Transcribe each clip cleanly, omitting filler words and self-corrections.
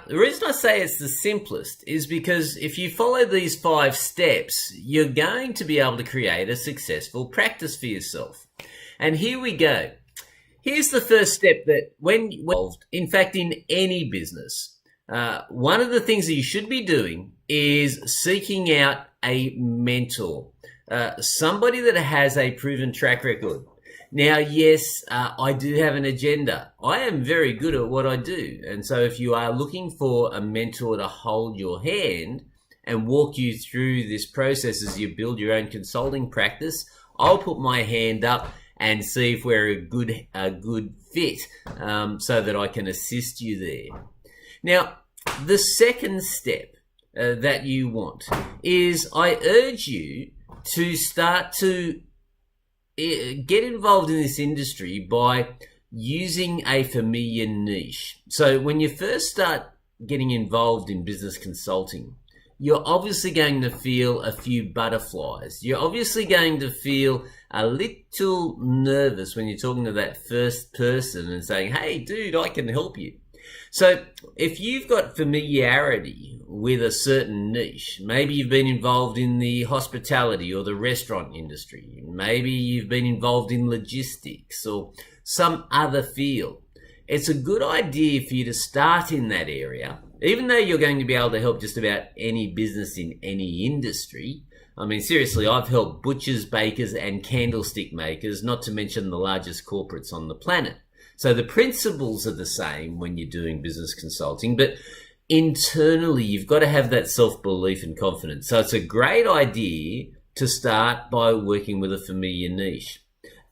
the reason I say it's the simplest is because if you follow these 5 steps, you're going to be able to create a successful practice for yourself. And here we go. Here's the first step that when involved, in fact, in any business, one of the things that you should be doing is seeking out a mentor, somebody that has a proven track record. Now, yes, I do have an agenda. I am very good at what I do. And so if you are looking for a mentor to hold your hand and walk you through this process as you build your own consulting practice, I'll put my hand up and see if we're a good fit, so that I can assist you there. Now, the second step that you want is I urge you to start to get involved in this industry by using a familiar niche. So when you first start getting involved in business consulting, you're obviously going to feel a few butterflies. You're obviously going to feel a little nervous when you're talking to that first person and saying, hey, dude, I can help you. So if you've got familiarity with a certain niche, maybe you've been involved in the hospitality or the restaurant industry, maybe you've been involved in logistics or some other field, it's a good idea for you to start in that area, even though you're going to be able to help just about any business in any industry. I mean, seriously, I've helped butchers, bakers, and candlestick makers, not to mention the largest corporates on the planet. So the principles are the same when you're doing business consulting, but internally, you've got to have that self-belief and confidence. So it's a great idea to start by working with a familiar niche.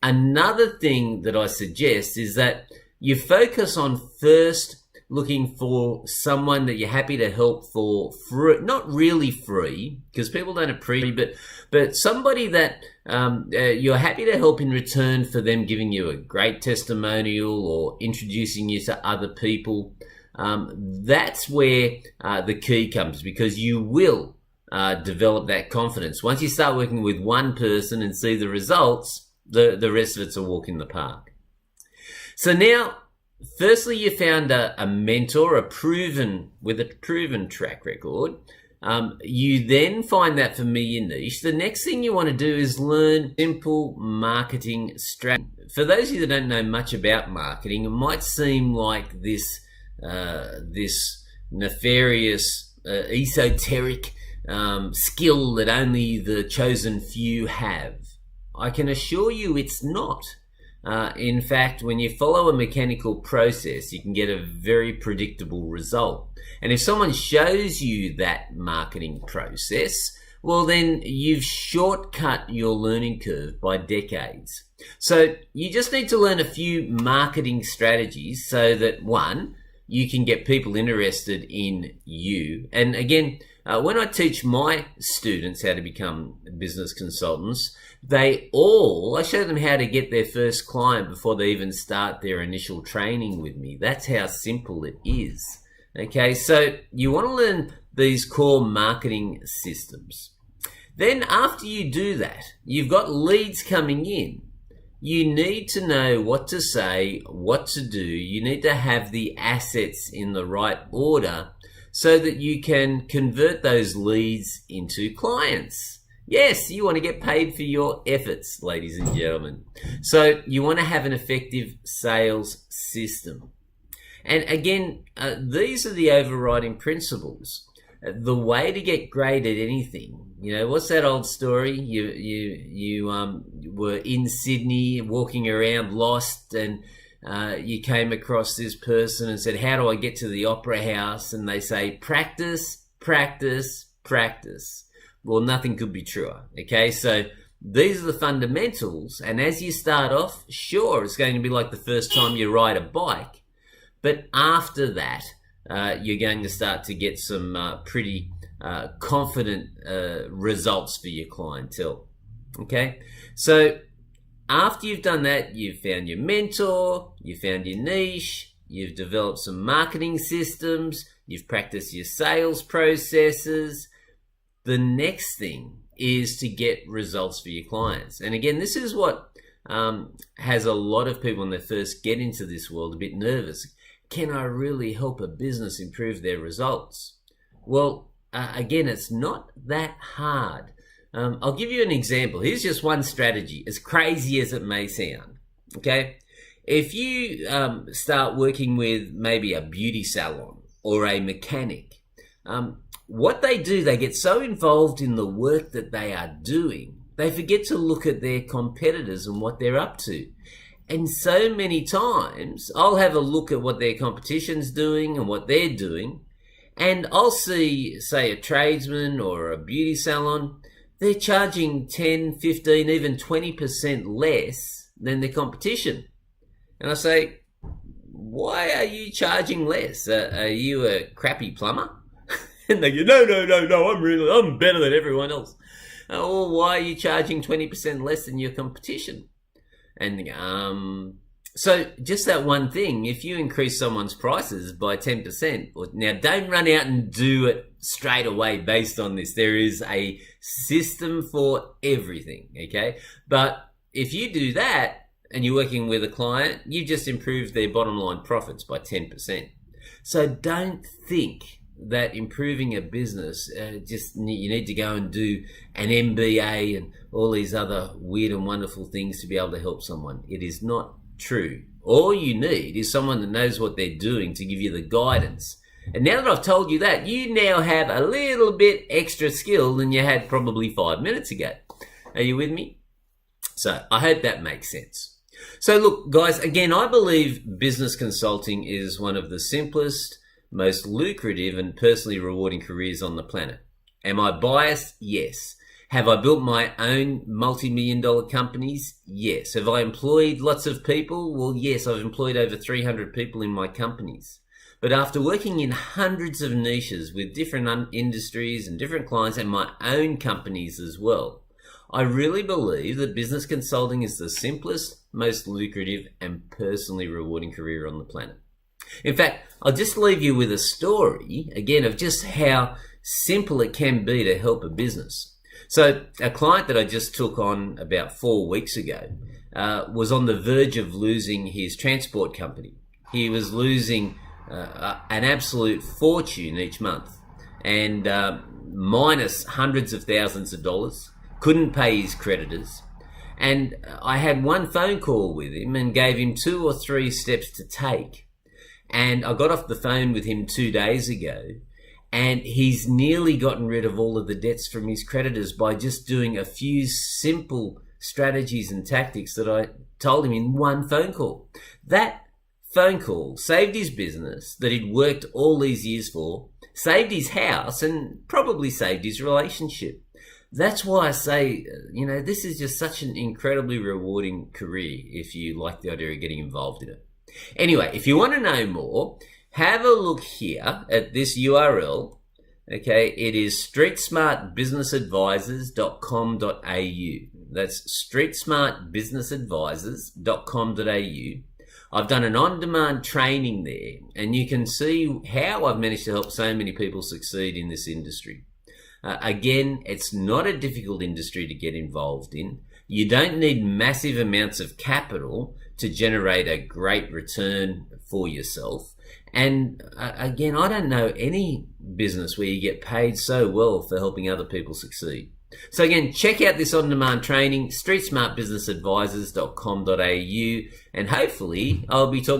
Another thing that I suggest is that you focus on first looking for someone that you're happy to help for free, not really free, because people don't appreciate, but somebody that you're happy to help in return for them giving you a great testimonial or introducing you to other people. That's where the key comes, because you will develop that confidence. Once you start working with one person and see the results, the rest of it's a walk in the park. So now, firstly, you found a mentor, with a proven track record. You then find that familiar niche. The next thing you want to do is learn simple marketing strategy. For those of you that don't know much about marketing, it might seem like this nefarious, esoteric skill that only the chosen few have. I can assure you it's not. In fact, when you follow a mechanical process, you can get a very predictable result. And if someone shows you that marketing process, well, then you've shortcut your learning curve by decades. So you just need to learn a few marketing strategies so that, one, you can get people interested in you. And again, when I teach my students how to become business consultants, I show them how to get their first client before they even start their initial training with me. That's how simple it is. Okay, so you want to learn these core marketing systems. Then after you do that, you've got leads coming in. You need to know what to say, what to do. You need to have the assets in the right order so that you can convert those leads into clients. Yes, you want to get paid for your efforts, ladies and gentlemen. So you want to have an effective sales system. And again, these are the overriding principles. The way to get great at anything, what's that old story? You were in Sydney walking around lost, and you came across this person and said, how do I get to the opera house? And they say, practice, practice, practice. Well, nothing could be truer. Okay, so these are the fundamentals. And as you start off, sure, it's going to be like the first time you ride a bike. But after that, you're going to start to get some pretty confident results for your clientele. Okay, so after you've done that, you've found your mentor, you've found your niche, you've developed some marketing systems, you've practiced your sales processes. The next thing is to get results for your clients. And again, this is what has a lot of people when they first get into this world a bit nervous. can I really help a business improve their results? Well, again, it's not that hard. I'll give you an example. Here's just one strategy, as crazy as it may sound. Okay, if you start working with maybe a beauty salon or a mechanic, what they do, they get so involved in the work that they are doing, they forget to look at their competitors and what they're up to. And so many times I'll have a look at what their competition's doing and what they're doing, and I'll see, say, a tradesman or a beauty salon, they're charging 10, 15, even 20% less than their competition. And I say, why are you charging less? Are you a crappy plumber? And they go, no, I'm better than everyone else. Well, why are you charging 20% less than your competition? And so just that one thing, if you increase someone's prices by 10%, now don't run out and do it straight away based on this. There is a system for everything, okay? But if you do that and you're working with a client, you just improve their bottom line profits by 10%. So don't think that improving a business, you need to go and do an MBA and all these other weird and wonderful things to be able to help someone. It is not true. All you need is someone that knows what they're doing to give you the guidance. And now that I've told you that, you now have a little bit extra skill than you had probably 5 minutes ago. Are you with me? So I hope that makes sense. So look, guys, again, I believe business consulting is one of the simplest, most lucrative and personally rewarding careers on the planet. Am I biased? Yes. Have I built my own multi-million-dollar companies? Yes. Have I employed lots of people? Well, yes, I've employed over 300 people in my companies. But after working in hundreds of niches with different industries and different clients and my own companies as well, I really believe that business consulting is the simplest, most lucrative and personally rewarding career on the planet. In fact, I'll just leave you with a story, again, of just how simple it can be to help a business. So a client that I just took on about 4 weeks ago was on the verge of losing his transport company. He was losing an absolute fortune each month and minus hundreds of thousands of dollars, couldn't pay his creditors. And I had one phone call with him and gave him 2 or 3 steps to take. And I got off the phone with him 2 days ago, and he's nearly gotten rid of all of the debts from his creditors by just doing a few simple strategies and tactics that I told him in one phone call. That phone call saved his business that he'd worked all these years for, saved his house, and probably saved his relationship. That's why I say, this is just such an incredibly rewarding career if you like the idea of getting involved in it. Anyway, if you want to know more, have a look here at this URL. Okay, it is streetsmartbusinessadvisors.com.au. That's streetsmartbusinessadvisors.com.au. I've done an on-demand training there, and you can see how I've managed to help so many people succeed in this industry. Again, it's not a difficult industry to get involved in. You don't need massive amounts of capital to generate a great return for yourself. And again, I don't know any business where you get paid so well for helping other people succeed. So again, check out this on-demand training, streetsmartbusinessadvisors.com.au, and hopefully I'll be talking